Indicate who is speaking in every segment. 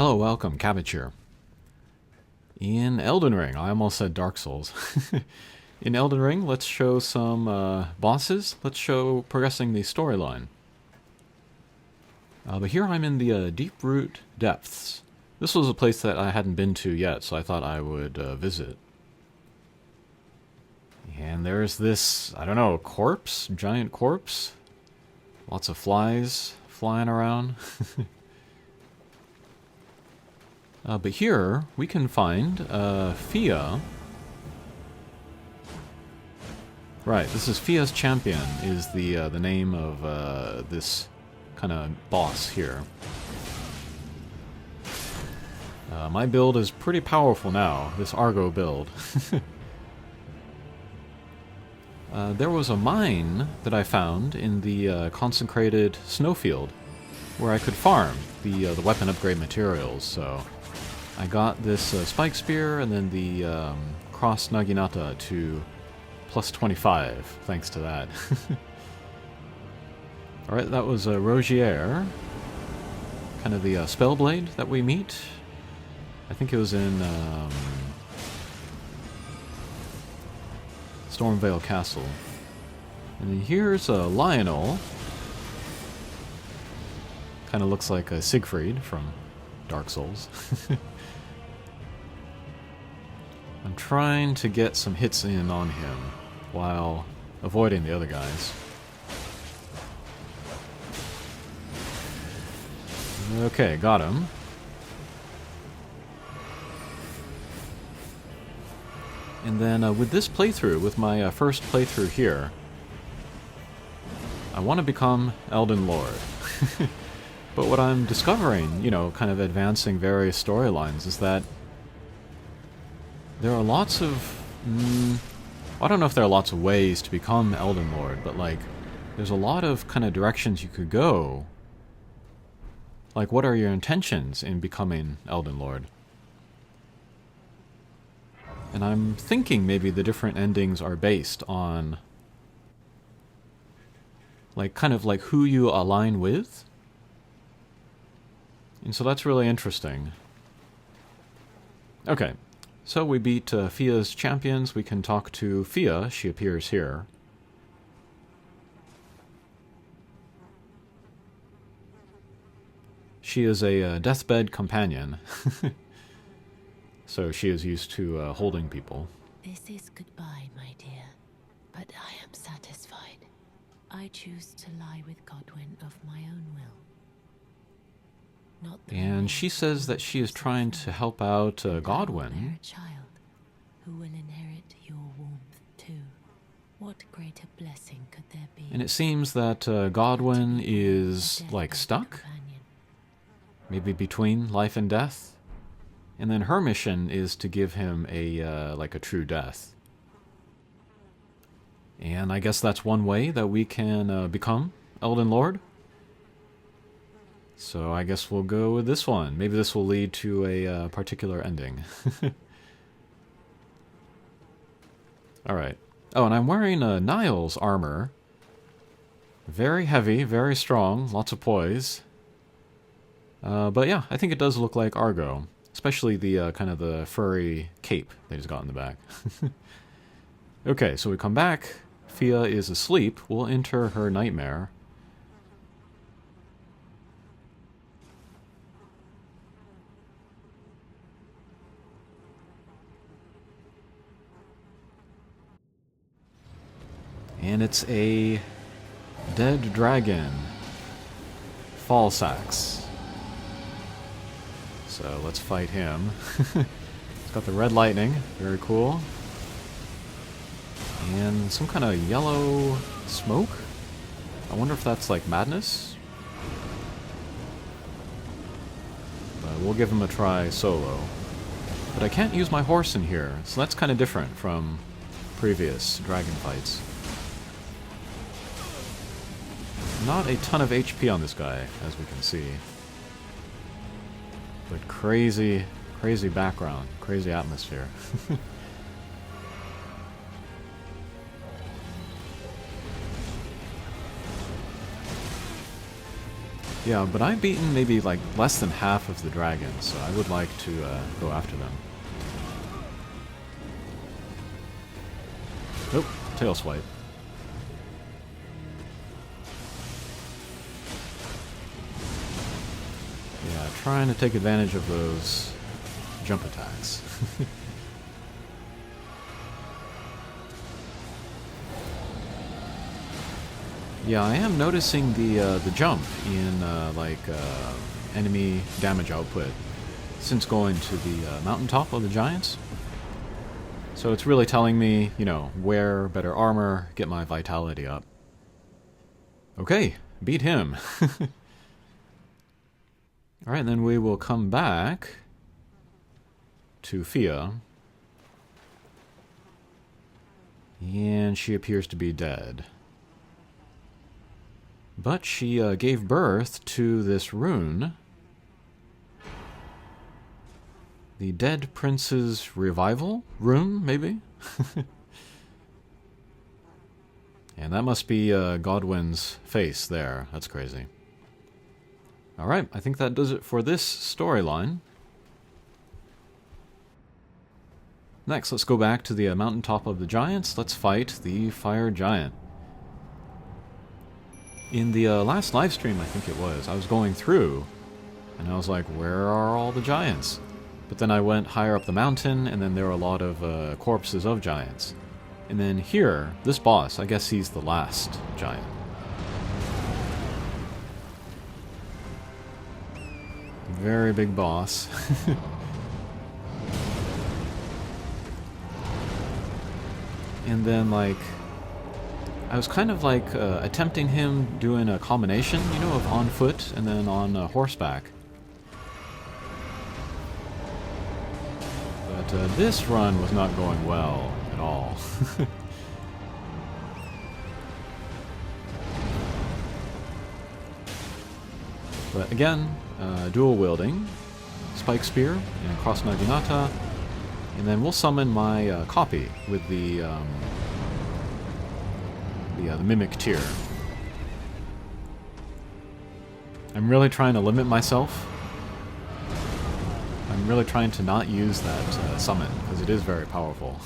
Speaker 1: Hello, welcome, Cabbage here. In Elden Ring, I almost said Dark Souls. In Elden Ring, let's show some bosses. Let's show progressing the storyline. But here I'm in the Deeproot Depths. This was a place that I hadn't been to yet, so I thought I would visit. And there's this, I don't know, corpse? Giant corpse? Lots of flies flying around. But here, we can find Fia. Right, this is Fia's Champion, is the name of this kind of boss here. My build is pretty powerful now, this Argo build. There was a mine that I found in the consecrated snowfield where I could farm the weapon upgrade materials, so I got this spike spear and then the cross naginata to plus 25, thanks to that. Alright, that was Rogier, kind of the Spellblade that we meet. I think it was in Stormvale Castle. And then here's Lionel. Kind of looks like Siegfried from Dark Souls. I'm trying to get some hits in on him while avoiding the other guys. Okay, got him. And then with this playthrough, with my first playthrough here, I want to become Elden Lord. But what I'm discovering, you know, kind of advancing various storylines, is that there are lots of... I don't know if there are lots of ways to become Elden Lord, but like, there's a lot of kind of directions you could go. Like, what are your intentions in becoming Elden Lord? And I'm thinking maybe the different endings are based on, like, kind of like who you align with. And so that's really interesting. Okay, so we beat Fia's champions. We can talk to Fia. She appears here. She is a deathbed companion. So she is used to holding people.
Speaker 2: This is goodbye, my dear, but I am satisfied. I choose to lie with Godwin of my own will. Not
Speaker 1: and she says that she is trying to help out Godwin.
Speaker 2: Bear a child who will inherit your warmth too. What greater blessing could there be?
Speaker 1: And it seems that Godwin is like stuck, maybe between life and death. And then her mission is to give him a like a true death. And I guess that's one way that we can become Elden Lord. So I guess we'll go with this one. Maybe this will lead to a particular ending. Alright. Oh, and I'm wearing Niall's armor. Very heavy, very strong, lots of poise. But yeah, I think it does look like Argo. Especially the kind of the furry cape that he's got in the back. Okay, so we come back. Fia is asleep. We'll enter her nightmare. And it's a dead dragon. Fall Sax. So let's fight him. It's got the red lightning, very cool. And some kind of yellow smoke? I wonder if that's like madness? But we'll give him a try solo. But I can't use my horse in here, so that's kind of different from previous dragon fights. Not a ton of HP on this guy, as we can see. But crazy, crazy background, crazy atmosphere. Yeah, but I've beaten maybe like less than half of the dragons, so I would like to go after them. Nope, tail swipe. Yeah, trying to take advantage of those jump attacks. Yeah, I am noticing the jump in enemy damage output since going to the mountaintop of the giants. So it's really telling me, you know, wear better armor, get my vitality up. Okay, beat him. Alright, then we will come back to Fia. And she appears to be dead. But she gave birth to this rune. The Dead Prince's Revival rune, maybe? And that must be Godwin's face there. That's crazy. Alright, I think that does it for this storyline. Next, let's go back to the mountaintop of the giants. Let's fight the fire giant. In the last live stream, I think it was, I was going through, and I was like, where are all the giants? But then I went higher up the mountain, and then there were a lot of corpses of giants. And then here, this boss, I guess he's the last giant. Very big boss. And then, like, I was kind of like attempting him doing a combination, you know, of on foot and then on horseback. But this run was not going well at all. But again, dual wielding, Spike Spear and Cross Naginata, and then we'll summon my copy with the Mimic Tier. I'm really trying to limit myself. I'm really trying to not use that summon, because it is very powerful.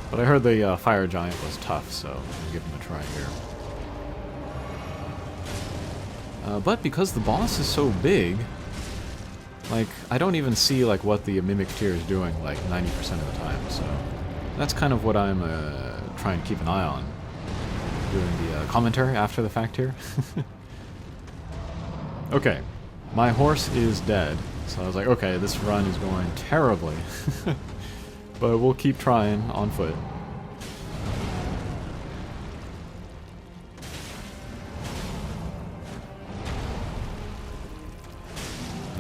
Speaker 1: But I heard the Fire Giant was tough, so I'll give him a try here. But because the boss is so big, like, I don't even see like what the Mimic Tier is doing like 90% of the time, so that's kind of what I'm trying to keep an eye on. Doing the commentary after the fact here. Okay, my horse is dead, so I was like, okay, this run is going terribly. But we'll keep trying on foot.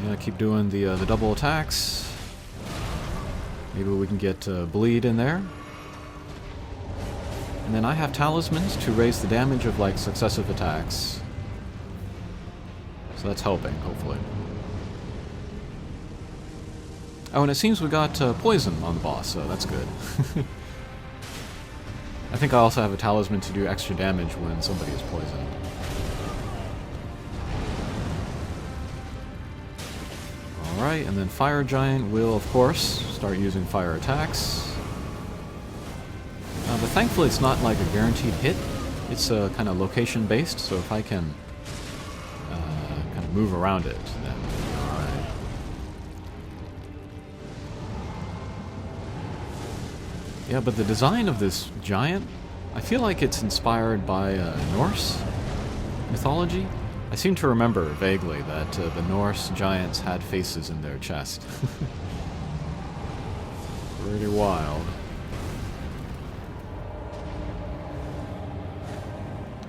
Speaker 1: Yeah, keep doing the double attacks. Maybe we can get bleed in there. And then I have talismans to raise the damage of like successive attacks. So that's helping, hopefully. Oh, and it seems we got poison on the boss, so that's good. I think I also have a talisman to do extra damage when somebody is poisoned. Alright, and then Fire Giant will, of course, start using fire attacks. But thankfully it's not like a guaranteed hit. It's kind of location based, so if I can kind of move around it, then alright. Yeah, but the design of this giant, I feel like it's inspired by Norse mythology. I seem to remember vaguely that the Norse giants had faces in their chest. Pretty wild.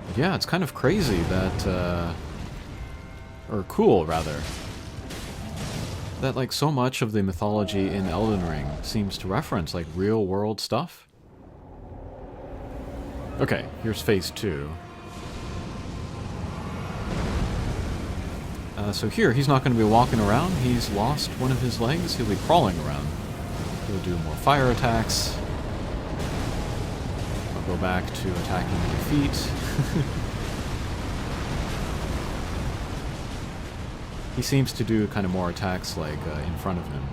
Speaker 1: But yeah, it's kind of crazy that, or cool rather, that like so much of the mythology in Elden Ring seems to reference like real world stuff. Okay, here's phase 2. So here, he's not going to be walking around. He's lost one of his legs. He'll be crawling around. He'll do more fire attacks. I'll go back to attacking the feet. He seems to do kind of more attacks like in front of him.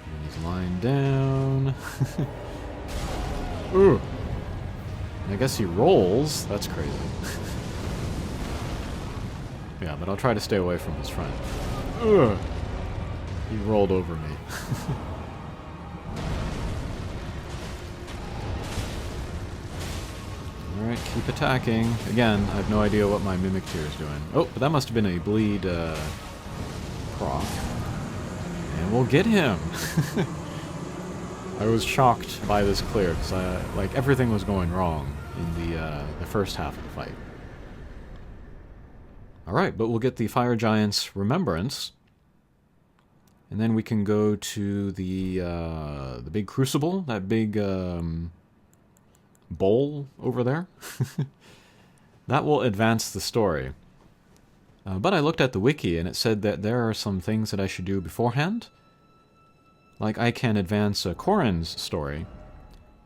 Speaker 1: And he's lying down. Ooh. And I guess he rolls. That's crazy. Yeah, but I'll try to stay away from his friend. Ugh. He rolled over me. Alright, keep attacking. Again, I have no idea what my Mimic Tear is doing. Oh, but that must have been a bleed proc. And we'll get him! I was shocked by this clear, because like everything was going wrong in the first half of the fight. Alright, but we'll get the Fire Giant's Remembrance. And then we can go to the big crucible, that big bowl over there. That will advance the story. But I looked at the wiki and it said that there are some things that I should do beforehand. Like I can advance Corrin's story.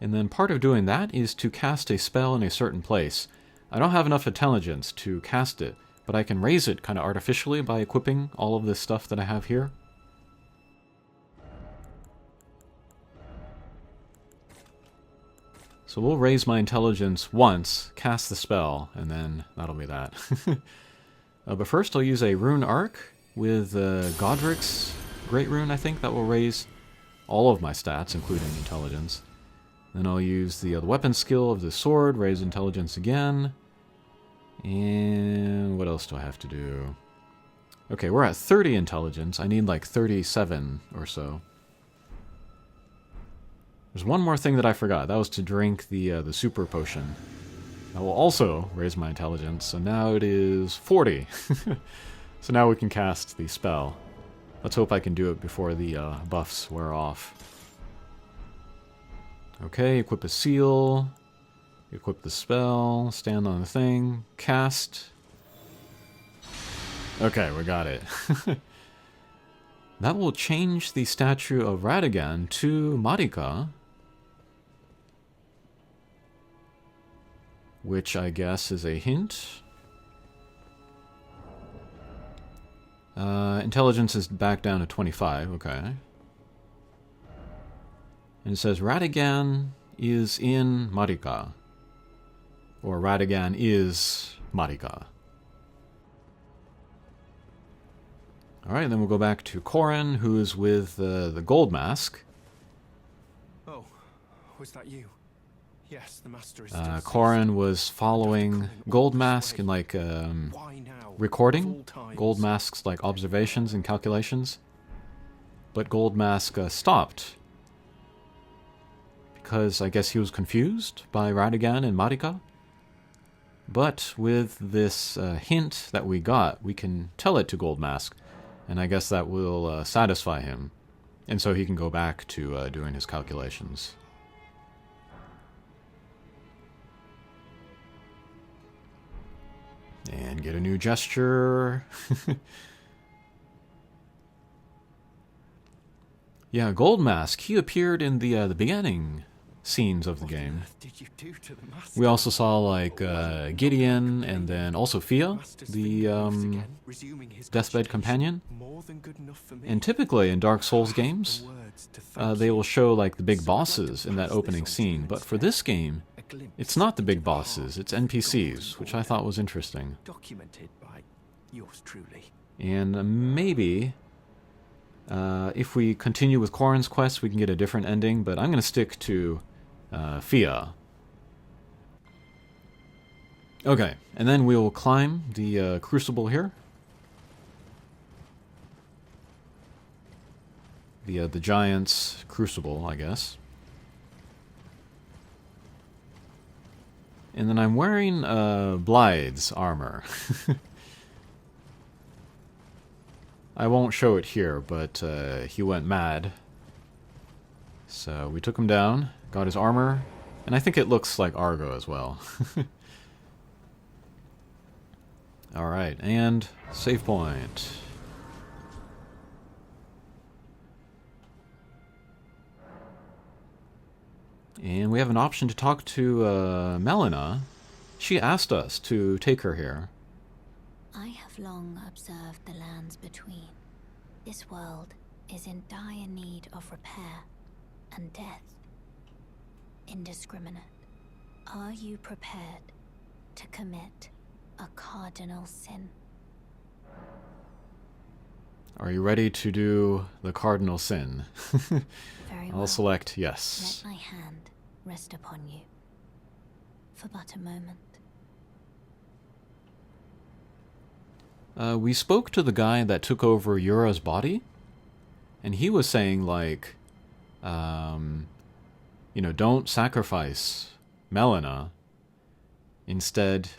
Speaker 1: And then part of doing that is to cast a spell in a certain place. I don't have enough intelligence to cast it, but I can raise it kind of artificially by equipping all of this stuff that I have here. So we'll raise my intelligence once, cast the spell, and then that'll be that. But first I'll use a rune arc with Godric's Great Rune, I think. That will raise all of my stats, including intelligence. Then I'll use the weapon skill of the sword, raise intelligence again. And what else do I have to do? Okay, we're at 30 intelligence. I need like 37 or so. There's one more thing that I forgot. That was to drink the super potion. That will also raise my intelligence. So now it is 40. So now we can cast the spell. Let's hope I can do it before the buffs wear off. Okay, equip a seal. Equip the spell. Stand on the thing. Cast. Okay, we got it. That will change the statue of Radagan to Marika. Which I guess is a hint. Intelligence is back down to 25, okay. And it says Radagan is in Marika. Or Radagan is Marika. Alright, then we'll go back to Corrin, who is with the Gold Mask.
Speaker 3: Oh, was that you? Yes, the master is
Speaker 1: Corrin was following Gold Mask and like recording Gold Mask's like observations and calculations, but Gold Mask stopped because I guess he was confused by Radagan and Marika. But with this hint that we got, we can tell it to Gold Mask, and I guess that will satisfy him, and so he can go back to doing his calculations. And get a new gesture. Yeah, Gold Mask. He appeared in the beginning scenes of the game.
Speaker 3: What did you do to the master?
Speaker 1: We also saw like Gideon and then also Fia, the deathbed companion.
Speaker 3: More than good enough for me.
Speaker 1: And typically in Dark Souls games, they will show like the big bosses in that opening scene. But for this game, it's not the big bosses, it's NPCs, which I thought was interesting.
Speaker 3: Documented by yours truly.
Speaker 1: And maybe, if we continue with Corrin's quest, we can get a different ending, but I'm going to stick to Fia. Okay, and then we'll climb the crucible here. The giant's crucible, I guess. And then I'm wearing Blythe's armor. I won't show it here, but he went mad. So we took him down, got his armor, and I think it looks like Argo as well. Alright, and save point. And we have an option to talk to Melina. She asked us to take her here.
Speaker 4: I have long observed the lands between. This world is in dire need of repair and death. Indiscriminate. Are you prepared to commit a cardinal sin?
Speaker 1: Are you ready to do the cardinal sin?
Speaker 4: Very
Speaker 1: I'll
Speaker 4: well.
Speaker 1: select yes.
Speaker 4: Let my hand rest upon you for but a moment.
Speaker 1: We spoke to the guy that took over Yura's body, and he was saying, like, you know, don't sacrifice Melina. Instead,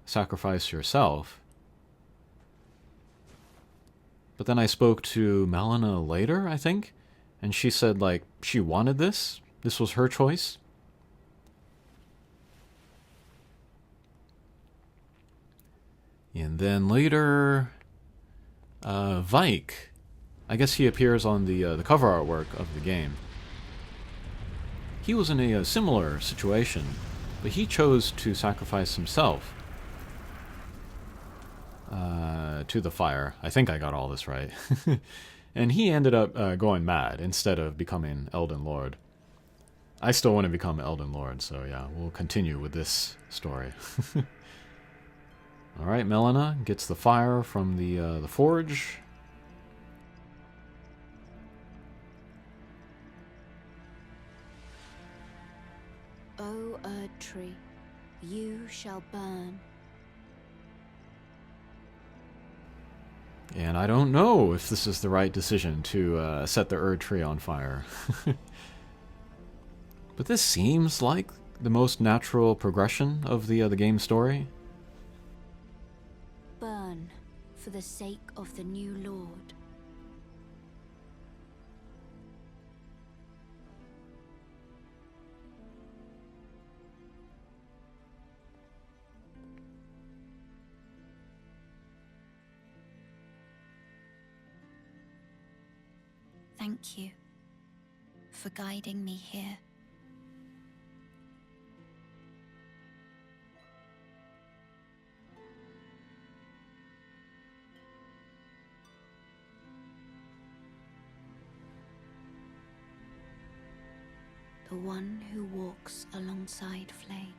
Speaker 1: sacrifice yourself. But then I spoke to Melina later, I think, and she said, like, she wanted this. This was her choice. And then later, Vike, I guess he appears on the cover artwork of the game. He was in a similar situation, but he chose to sacrifice himself to the fire. I think I got all this right. And he ended up going mad instead of becoming Elden Lord. I still want to become Elden Lord, so yeah, we'll continue with this story. Alright, Melina gets the fire from the forge.
Speaker 4: O Erd Tree, you shall burn.
Speaker 1: And I don't know if this is the right decision to set the Erd Tree on fire. But this seems like the most natural progression of the game story.
Speaker 4: Burn for the sake of the new Lord. Thank you for guiding me here. The one who walks alongside flame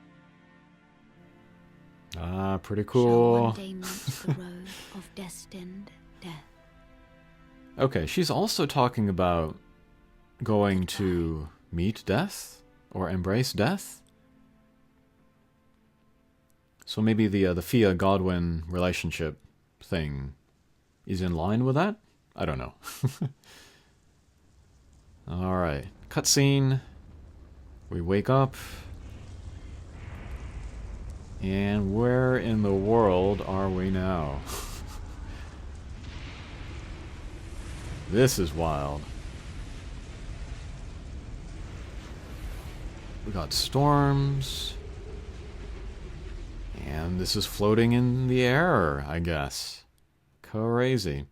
Speaker 1: Ah, pretty
Speaker 4: shall
Speaker 1: cool.
Speaker 4: one day mount the road of destined death.
Speaker 1: Okay, she's also talking about going to meet death or embrace death. So maybe the Fia Godwin relationship thing is in line with that? I don't know. Alright, cutscene. We wake up. And where in the world are we now? This is wild. We got storms. And this is floating in the air, I guess. Crazy.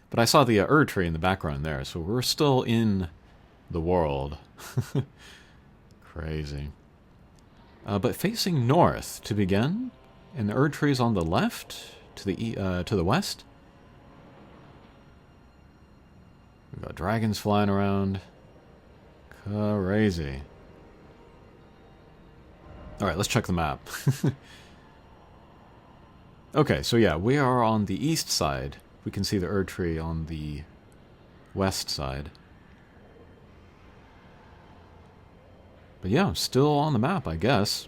Speaker 1: But I saw the Erd Tree in the background there, so we're still in the world. Crazy. But facing north to begin, and the Erd Tree's on the left, to the west. We've got dragons flying around. Crazy. Alright, let's check the map. Okay, so yeah, we are on the east side. We can see the Erd Tree on the west side. But yeah, still on the map, I guess.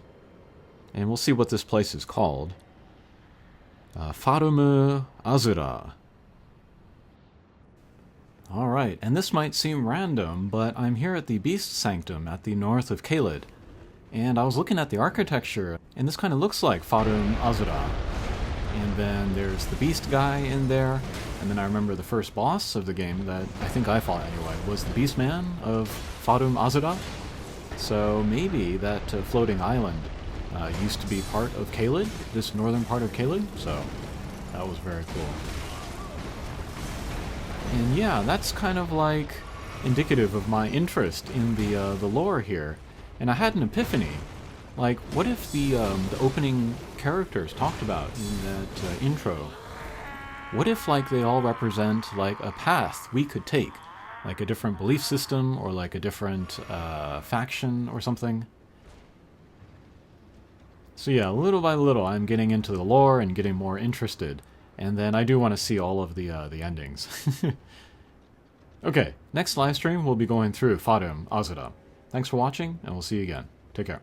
Speaker 1: And we'll see what this place is called. Farum Azura. Alright, and this might seem random, but I'm here at the Beast Sanctum at the north of Caelid. And I was looking at the architecture, and this kind of looks like Farum Azura. And then there's the Beast guy in there, and then I remember the first boss of the game that I think I fought anyway, was the Beast Man of Farum Azura. So maybe that floating island used to be part of Caelid, this northern part of Caelid, so that was very cool. And yeah, that's kind of like indicative of my interest in the lore here. And I had an epiphany. Like, what if the opening characters talked about in that intro what if, like, they all represent, like, a path we could take? Like a different belief system, or like a different faction or something? So yeah, little by little, I'm getting into the lore and getting more interested. And then I do want to see all of the endings. Okay, next live stream we'll be going through Fatum Azura. Thanks for watching, and we'll see you again. Take care.